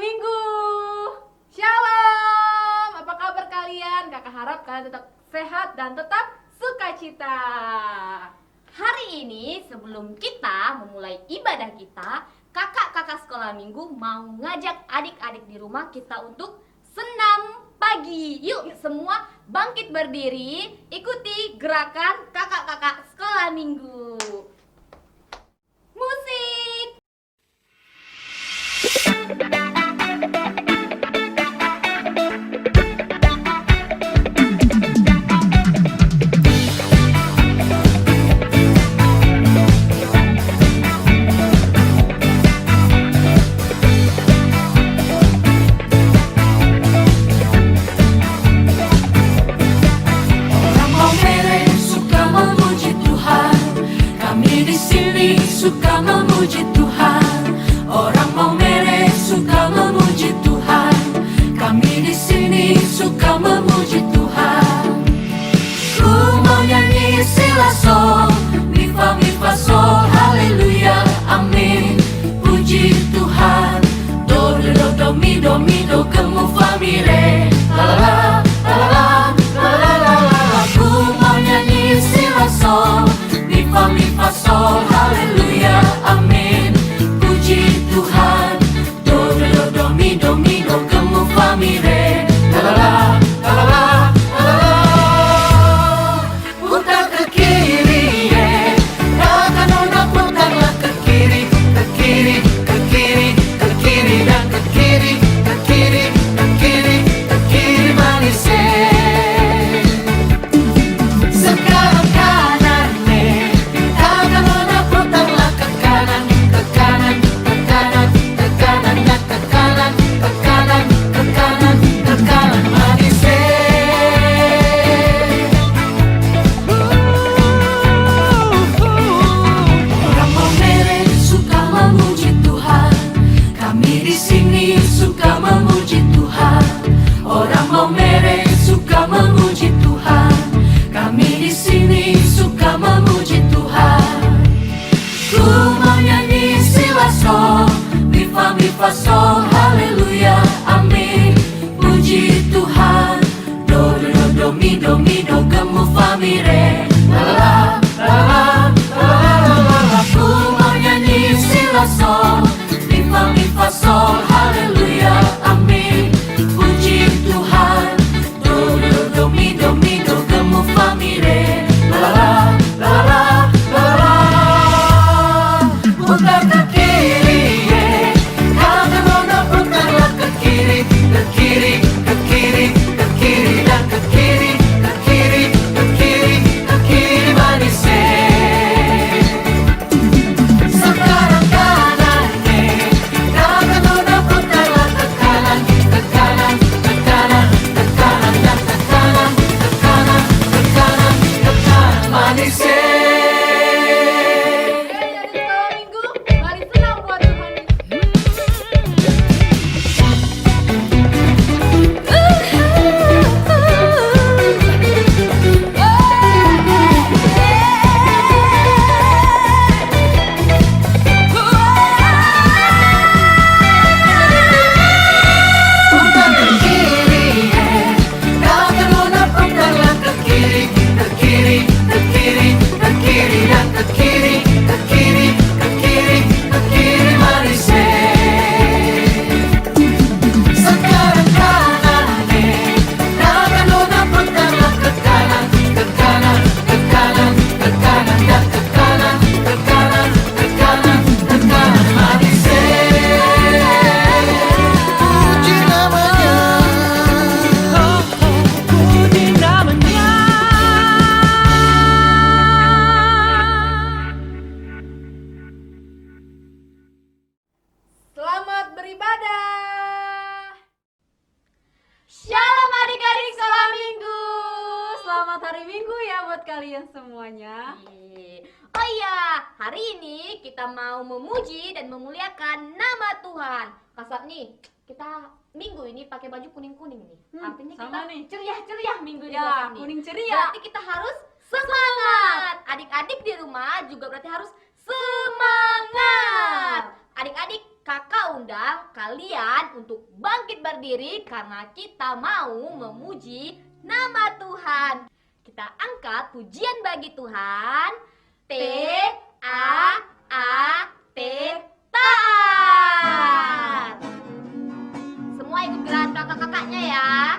Minggu. Shalom, apa kabar kalian? Kakak harap kalian tetap sehat dan tetap sukacita. Hari ini sebelum kita memulai ibadah kita, kakak-kakak sekolah minggu mau ngajak adik-adik di rumah kita untuk senam pagi. Yuk semua bangkit berdiri, ikuti gerakan kakak-kakak sekolah minggu. Musik. Suka memuji Tuhan, orang Maumere suka memuji Tuhan. Kami di sini suka memuji Tuhan. Ku mau nyanyi silaso, mi fa sol, haleluya, amin. Puji Tuhan, do mi do gemu fa mi re, la la la la la la la la. Ku mau nyanyi silaso, mi fa sol, haleluya, amin. Puji Tuhan, do mi do gemu fa mi re, la la la la la la la. Putar ke kiri, rakan nona putarlah ke kiri, ke kiri, ke kiri, ke kiri dan ke kiri, ke kiri, ke kiri, ke kiri manis. Sekarang kanan nih, rakan nona putarlah ke kanan, ke kanan, ke kanan, ke kanan dan ke kanan, ke kanan, ke kanan, ke kanan manis. Orang Maumere suka memuji Tuhan, kami di sini suka memuji Tuhan. Orang Maumere suka memuji Tuhan, kami di sini suka memuji Tuhan. Ku mau nyanyi silaso, mi fa sol, haleluya, amin. Puji Tuhan, do mi do gemu fa mi re, la la la la la la la la. Ku mau nyanyi silaso, mi fa sol, haleluya, amin. Puji Tuhan, do mi do gemu fa mi re, la la la la la la. Putar ke kiri, kanan nona putarlah ke kiri, ke kiri, ke kiri, ke kiri dan ke kiri, ke kiri, ke kiri, ke kiri manis. Sekarang kanan nih, kanan nona putarlah ke kanan, ke kanan, ke kanan, ke kanan dan ke kanan, ke kanan, ke kanan, ke kanan manis. Oke, jadi sekolah Minggu, mari senam buat Tuhan. Putar ke kiri, kanan nona putarlah ke kiri, ke kiri, ke kiri, ke kiri dan ke kiri, ke kiri, ke kiri, ke kiri manis. Sekarang kanan nih, kanan nona putarlah ke kanan, ke kanan, ke kanan, ke kanan dan ke kanan, ke kanan, ke kanan, ke kanan manis. Puji namanya, puji namanya. Selamat beribadah. Shalom adik-adik sekolah minggu. Selamat hari Minggu ya buat kalian semuanya. Oh iya, hari ini kita mau memuji dan memuliakan nama Tuhan. Kasat nih, kita minggu ini pakai baju kuning-kuning nih. Artinya sama kita nih. ceria-ceria minggu ini. Ya, Kasat nih. kuning ceria. Berarti kita harus semangat. Adik-adik di rumah juga berarti harus semangat. Adik-adik Kakak undang kalian untuk bangkit berdiri karena kita mau memuji nama Tuhan. Kita angkat pujian bagi Tuhan. T-A-A-T, taat. Semua ikut gerakan kakak-kakaknya ya.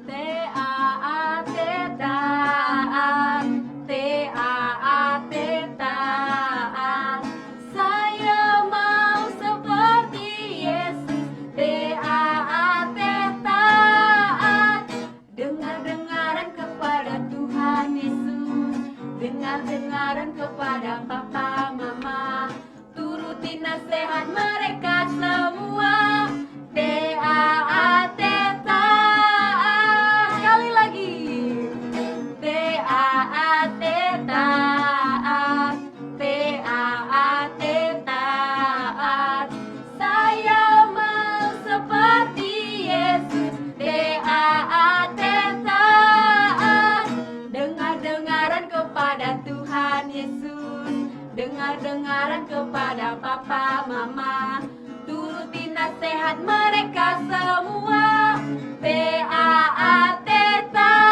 T-A-A-T, taat. T-A-A-T, taat. Saya mau seperti Yesus. T-A-A-T, taat. Dengar-dengaran kepada Tuhan Yesus. Dengar-dengaran kepada papa mama. Turuti nasihat mereka semua. T-A-A-T, taat. Sekali lagi. T-A-A-T, taat. T-A-A-T, taat. Saya mau seperti Yesus. T-A-A-T, taat. Dengar-dengaran kepada Tuhan Yesus. Dengar-dengaran kepada papa mama. Turuti nasihat mereka semua. T-A-A-T, taat.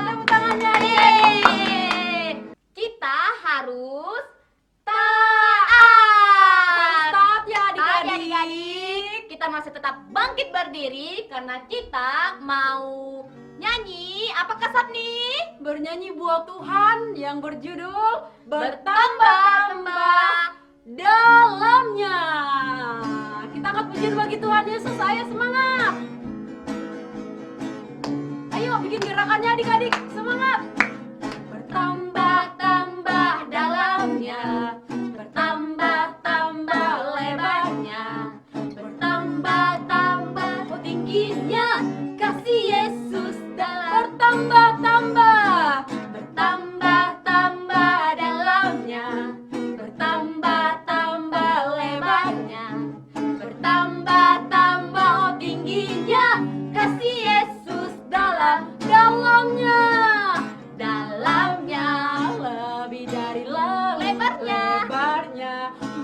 Tepuk tangannya. Yeay. Kita harus taat. Taat ya Taat ya, adik-adik. adik-adik. Kita masih tetap bangkit berdiri karena kita mau nyanyi. Apakah Sapni? Bernyanyi buat Tuhan yang berjudul Bertambah-tambah dalamnya. Kita angkat pujian bagi Tuhan Yesus. Ayo semangat. Ayo bikin gerakannya adik-adik. Semangat. Bertambah-tambah dalamnya. Bertambah-tambah lebarnya. Bertambah-tambah tingginya. Kasih Yesus dalam. Bertambah-tambah. Bertambah-tambah dalamnya. Bertambah-tambah lebarnya. Bertambah-tambah tingginya. Kasih Yesus dalamnya. Dalamnya lebih dari lebarnya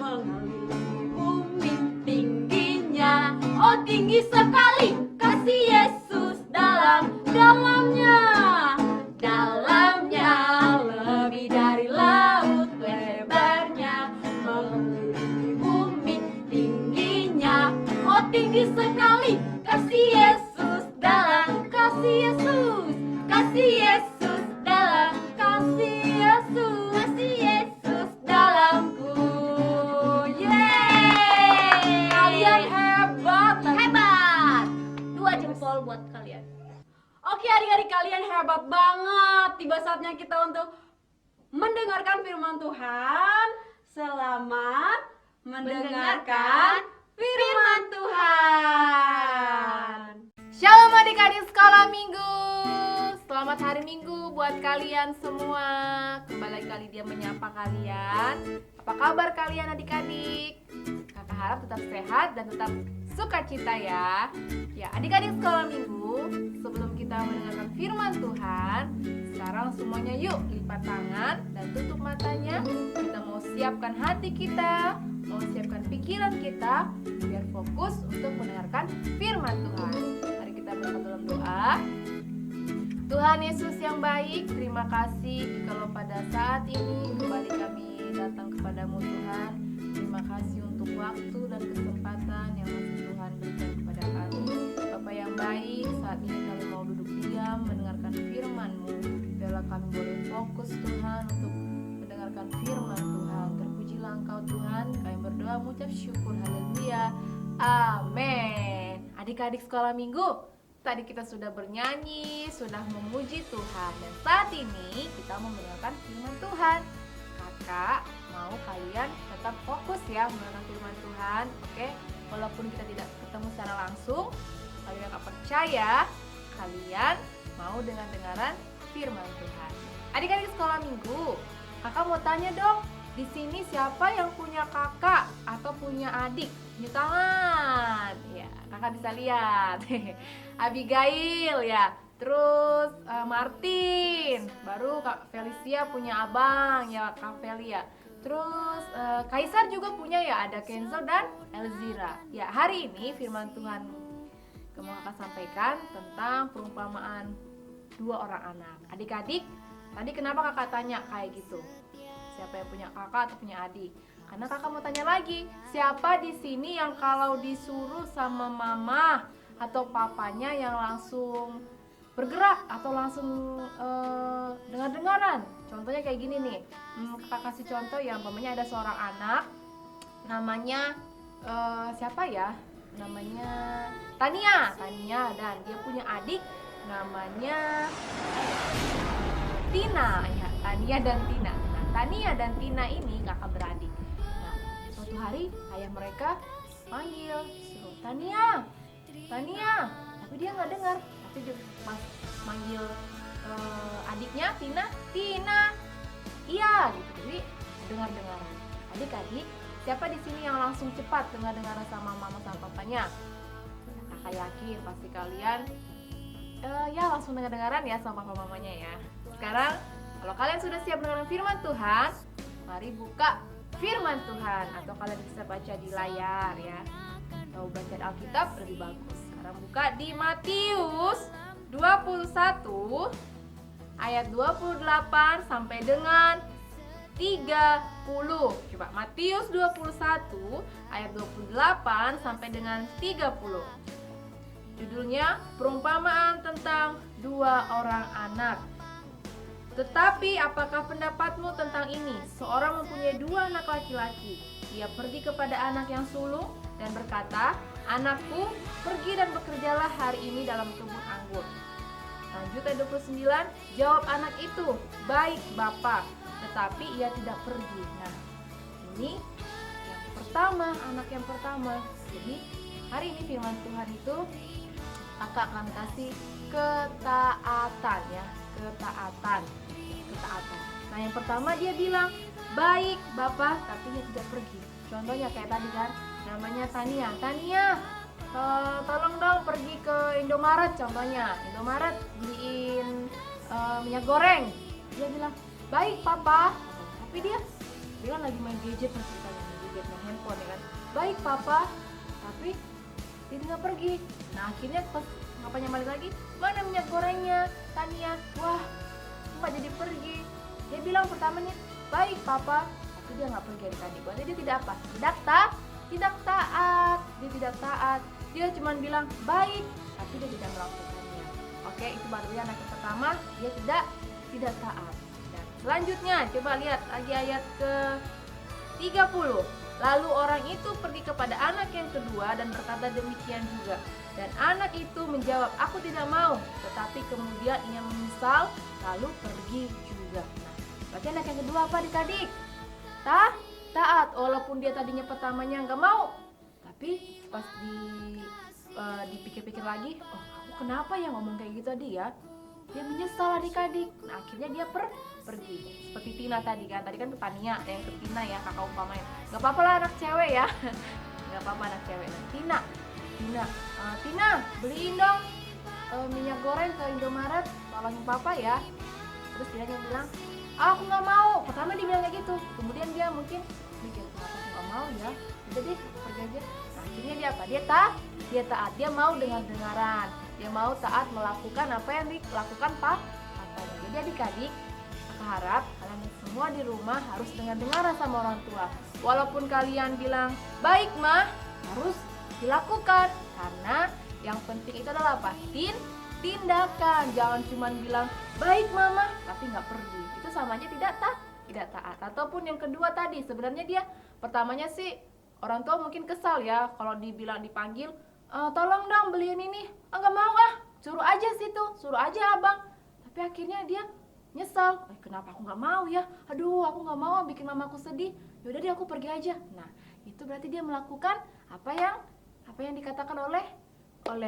mengelilingi bumi. Tingginya, oh tinggi sekali. Kasih Yesus dalamnya. Dalamnya lebih dari laut. Lebarnya mengelilingi bumi. Tingginya, oh tinggi sekali. Kasih Yesus dalam. Kasih Yesus. Kasih Yesus dalam. Kasih Yesus. Kasih Yesus dalamku. Yeay. Kalian hebat. Hebat. 2 jempol buat kalian. Oke adik-adik, kalian hebat banget. Tiba saatnya kita untuk mendengarkan firman Tuhan. Selamat mendengarkan firman Tuhan. Shalom adik-adik sekolah minggu. Selamat hari minggu buat kalian semua. Kembali kali dia menyapa kalian. Apa kabar kalian adik-adik? Kakak harap tetap sehat dan tetap sukacita ya. Ya adik-adik sekolah minggu, sebelum kita mendengarkan firman Tuhan, sekarang semuanya yuk lipat tangan dan tutup matanya. Kita mau siapkan hati kita, mau siapkan pikiran kita biar fokus untuk mendengarkan firman Tuhan. Mari kita bersatu dalam doa. Tuhan Yesus yang baik, terima kasih jikalau pada saat ini kembali kami datang kepadamu Tuhan. Terima kasih untuk waktu dan kesempatan yang masih Tuhan berikan kepada kami. Bapa yang baik, saat ini kami mau duduk diam mendengarkan firman-Mu. Biarlah kami boleh fokus Tuhan untuk mendengarkan firman Tuhan. Terpujilah Engkau Tuhan, kami berdoa mengucap syukur, haleluya, amin. Adik-adik sekolah minggu, tadi kita sudah bernyanyi, sudah memuji Tuhan. Dan saat ini kita mau mendengarkan firman Tuhan. Kakak mau kalian tetap fokus ya mendengarkan firman Tuhan. Oke, walaupun kita tidak ketemu secara langsung, kalian gak percaya, kalian mau dengar-dengaran firman Tuhan. Adik-adik sekolah minggu, kakak mau tanya dong, di sini siapa yang punya kakak atau punya adik? Tunjuk tangan. Ya, kakak bisa lihat. Abigail ya. Terus Martin, baru Kak Felicia punya abang ya, Kak Felia. Terus Kaisar juga punya ya, ada Kenzo dan Elzira. Ya, hari ini firman Tuhan mau kakak sampaikan tentang perumpamaan dua orang anak. Adik-adik, tadi kenapa kakak tanya kayak gitu? Siapa yang punya kakak atau punya adik? Karena kakak mau tanya lagi, siapa di sini yang kalau disuruh sama mama atau papanya yang langsung bergerak atau langsung dengar-dengaran? Contohnya kayak gini nih, kakak kasih contoh ya, umpamanya ada seorang anak, namanya siapa ya? Namanya Tania, dan dia punya adik namanya Tina ya, Tania dan Tina. Nah, Tania dan Tina ini kakak beradik. Nah, suatu hari ayah mereka panggil, suruh Tania, tapi dia nggak dengar. Tapi dia pas manggil adiknya Tina, iya gitu. Jadi dengar-dengaran. Adik-adik, siapa di sini yang langsung cepat dengar-dengaran sama mama sama papanya? Kakak yakin pasti kalian ya langsung dengar-dengaran ya sama papa mamanya ya. Sekarang kalau kalian sudah siap mendengar firman Tuhan, mari buka firman Tuhan, atau kalian bisa baca di layar ya. Atau baca Alkitab lebih bagus. Sekarang buka di Matius 21 ayat 28 sampai dengan 30. Coba Matius 21 ayat 28 sampai dengan 30. Judulnya perumpamaan tentang dua orang anak. Tetapi apakah pendapatmu tentang ini? Seorang mempunyai dua anak laki-laki. Ia pergi kepada anak yang sulung dan berkata, "Anakku, pergi dan bekerjalah hari ini dalam kebun anggur." Lanjut ayat 29, jawab anak itu, "Baik, Bapa," tetapi ia tidak pergi. Nah, ini yang pertama, anak yang pertama. Jadi hari ini firman Tuhan itu kakak akan kasih ketaatan ya, ketaatan. Nah, yang pertama dia bilang, "Baik, Bapak," tapi dia tidak pergi. Contohnya kayak tadi kan, namanya Tania, tolong dong pergi ke Indomaret contohnya. Indomaret beliin minyak goreng. Dia bilang, "Baik, Papa," tapi dia bilang lagi main gadget, main handphone ya kan. "Baik, Papa," tapi dia nggak pergi. Nah, akhirnya pas papanya balik lagi, "Mana minyak gorengnya, Tania?" Wah, nggak jadi pergi. Dia bilang pertamanya, "Baik, Papa," tapi dia nggak pergi adik-adik. Berarti dia tidak apa? Tidak taat. Dia tidak taat. Dia cuma bilang baik, tapi dia tidak melakukannya. Oke, itu baru ya anak yang pertama, dia tidak taat. Dan selanjutnya, coba lihat lagi ayat ke 30. Lalu orang itu pergi kepada anak yang kedua dan berkata demikian juga. Dan anak itu menjawab, "Aku tidak mau." Tetapi kemudian ia menyesal, lalu pergi juga. Nah, berarti anak yang kedua apa adik-adik? Taat. Walaupun dia tadinya pertamanya nggak mau, tapi pas dipikir-pikir lagi, "Oh, aku kenapa ya ngomong kayak gitu tadi ya?" Dia menyesal adik-adik. Nah, akhirnya dia pergi. Seperti Tina tadi kan ke Tania, yang ke Tina ya, kakak umpamanya. Gak apa-apa lah anak cewek ya. Gak apa-apa anak cewek. Nah, Tina, beliin dong minyak goreng ke Indomaret, tolongin papa ya. Terus dia bilang, "Aku nggak mau." Pertama dia bilang kayak gitu. Kemudian dia mungkin mikir, "Kenapa aku nggak mau ya? Udah deh, pergi aja." Nah, akhirnya dia apa? Dia taat. Dia mau dengar-dengaran. Dia mau taat melakukan apa yang dilakukan papanya. Jadi adik-adik, aku harap kalian semua di rumah harus dengar-dengaran sama orang tua. Walaupun kalian bilang, "Baik, Mah," harus dilakukan. Karena yang penting itu adalah apa? Tindakan. Jangan cuma bilang, "Baik, Mama," tapi nggak pergi. Itu sama aja tidak taat. Ataupun yang kedua tadi, sebenarnya dia pertamanya sih orang tua mungkin kesal ya kalau dipanggil, "Tolong dong beliin ini." Nggak mau suruh aja situ, suruh aja abang. Tapi akhirnya dia nyesal, "Kenapa aku nggak mau ya? Aduh, aku nggak mau bikin mamaku sedih. Yaudah deh, aku pergi aja." Nah, itu berarti dia melakukan apa yang dikatakan oleh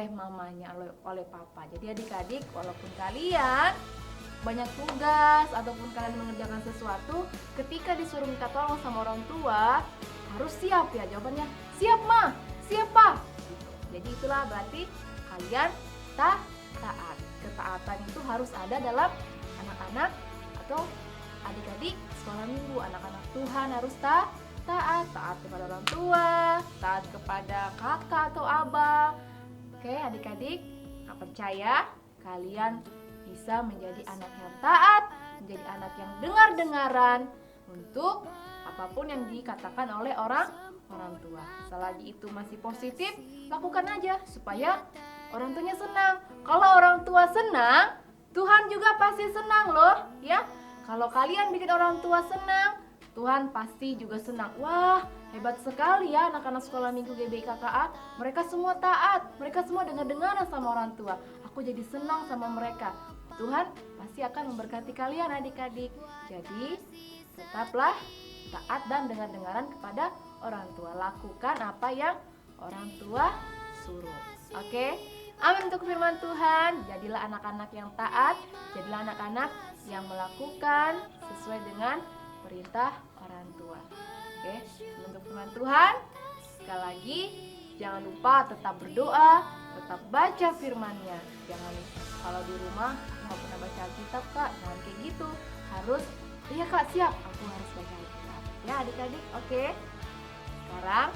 mamanya, oleh papa. Jadi adik-adik, walaupun kalian banyak tugas ataupun kalian mengerjakan sesuatu, ketika disuruh minta tolong sama orang tua, harus siap ya jawabannya. "Siap, Ma. Siap, Pa." Gitu. Jadi itulah berarti kalian taat. ketaatan itu harus ada dalam anak-anak atau adik-adik sekolah minggu. Anak-anak Tuhan harus taat kepada orang tua, taat kepada kakak atau abang. Oke, adik-adik, aku percaya kalian bisa menjadi anak yang taat, menjadi anak yang dengar-dengaran untuk apapun yang dikatakan oleh orang tua. Selagi itu masih positif, lakukan aja supaya orang tuanya senang. Kalau orang tua senang, Tuhan juga pasti senang loh, ya. Kalau kalian bikin orang tua senang, Tuhan pasti juga senang. Wah, hebat sekali ya anak-anak sekolah minggu GBI KKA. Mereka semua taat, mereka semua dengar-dengaran sama orang tua. Aku jadi senang sama mereka. Tuhan pasti akan memberkati kalian adik-adik. Jadi, tetaplah taat dan dengar-dengaran kepada orang tua. Lakukan apa yang orang tua suruh. Oke? Amin untuk firman Tuhan. Jadilah anak-anak yang taat, jadilah anak-anak yang melakukan sesuai dengan perintah orang tua. Oke? Untuk firman Tuhan, sekali lagi jangan lupa tetap berdoa, tetap baca firman-Nya. Jangan kalau di rumah aku nggak pernah baca Alkitab, Kak. Jangan kayak gitu. Harus, iya Kak, siap. Aku harus baca Alkitab. Ya adik-adik, oke? Sekarang,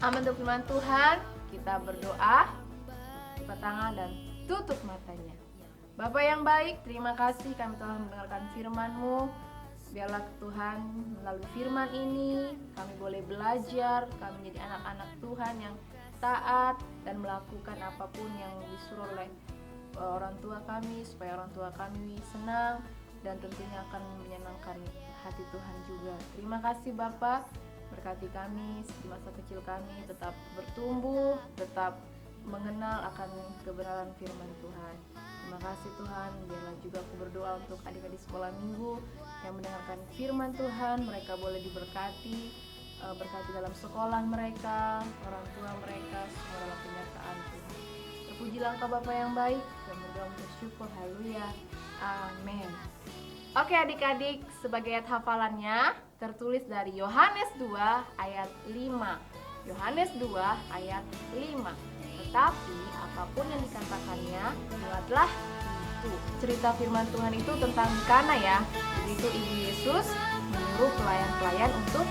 amin untuk firman Tuhan. Kita berdoa, buka tangan dan tutup matanya. Bapak yang baik, terima kasih kami telah mendengarkan firman-Mu. Biarlah Tuhan melalui firman ini kami boleh belajar, kami menjadi anak-anak Tuhan yang taat dan melakukan apapun yang disuruh oleh orang tua kami, supaya orang tua kami senang dan tentunya akan menyenangkan hati Tuhan juga. Terima kasih Bapak, berkati kami di masa kecil kami tetap bertumbuh, tetap mengenal akan kebenaran firman Tuhan. Terima kasih Tuhan. Biarlah juga aku berdoa untuk adik-adik sekolah minggu yang mendengarkan firman Tuhan. Mereka boleh diberkati, berkati dalam sekolah mereka, orang tua mereka, semua dalam kenyataan Tuhan. Terpujilah Engkau Bapa yang baik, dan berdoa bersyukur. Haleluya. Amin. Oke adik-adik, sebagai ayat hafalannya tertulis dari Yohanes 2 ayat 5. Yohanes 2 ayat 5. Tetapi apapun yang dikatakannya, buatlah itu. Cerita firman Tuhan itu tentang Kana ya. Jadi itu Ibu Yesus menyuruh pelayan-pelayan untuk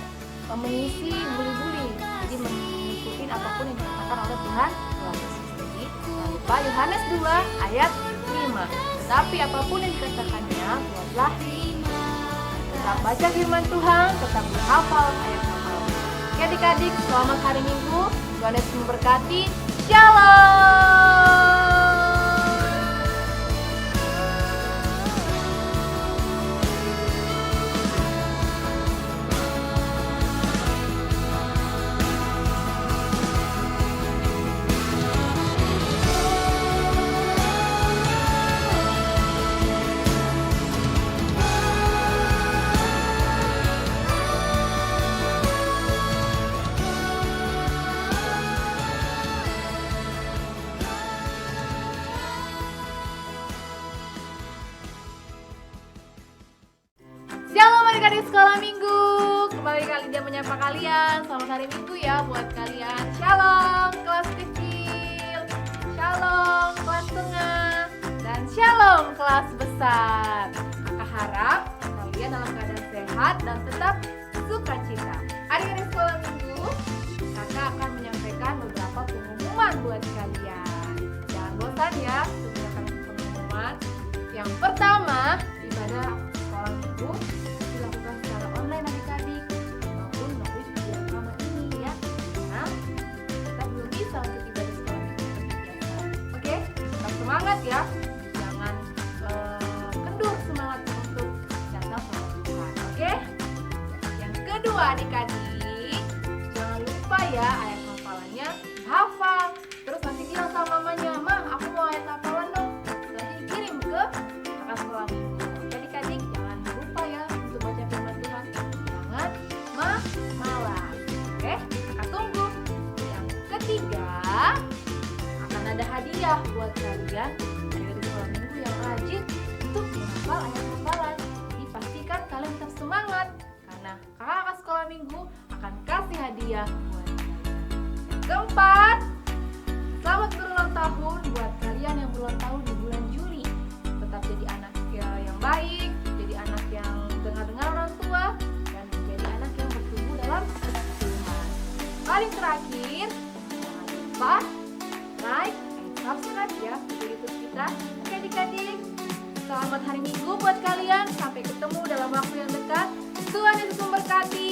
mengisi buli-buli. Jadi mengikuti apapun yang dikatakan oleh Tuhan Yesus. Jadi jangan lupa Yohanes 2 ayat 5. Tetapi apapun yang dikatakannya, buatlah itu. Tetap baca firman Tuhan, tetap menghafal ayat-ayat. Oke adik-adik, selamat hari Minggu. Tuhan Yesus memberkati. Shalom. Shalom adik-adik sekolah minggu. Kembali kali dia menyapa kalian. Selamat hari Minggu ya buat kalian. Shalom kelas kecil, shalom kelas tengah, dan shalom kelas besar. Kakak harap kalian dalam keadaan sehat dan tetap sukacita. Adik-adik sekolah minggu, kakak akan menyampaikan beberapa pengumuman buat kalian. Jangan bosan ya mendengarkan pengumuman. Yang pertama, ibadah sekolah minggu dilakukan secara online adik-adik maupun melalui video rekaman ini ya, karena kita belum bisa untuk ibadah sekolah minggu seperti biasa. Oke, tetap semangat ya, jangan kendur semangat untuk datang sama Tuhan. Oke, yang kedua adik-adik, jangan lupa ya ayat hafalannya hafal, terus nanti bilang sama mamanya, "Ma, aku mau ayat hafalan dong." Nanti dikirim ke kakak sekolah minggu. Oke adik-adik, jangan lupa ya untuk baca firman Tuhan, jangan malas. Oke, kakak tunggu. Yang ketiga, akan ada hadiah buat kalian dari sekolah minggu yang rajin untuk menghafal ayat hafalan. Jadi pastikan kalian tetap semangat, karena kakak sekolah minggu akan kasih hadiah buat kalian. Yang keempat, selamat berulang tahun buat kalian yang berulang tahun di bulan Juli. paling terakhir, jangan lupa like and subscribe ya video YouTube kita. Oke adik-adik, selamat hari Minggu buat kalian. Sampai ketemu dalam waktu yang dekat. Tuhan Yesus memberkati.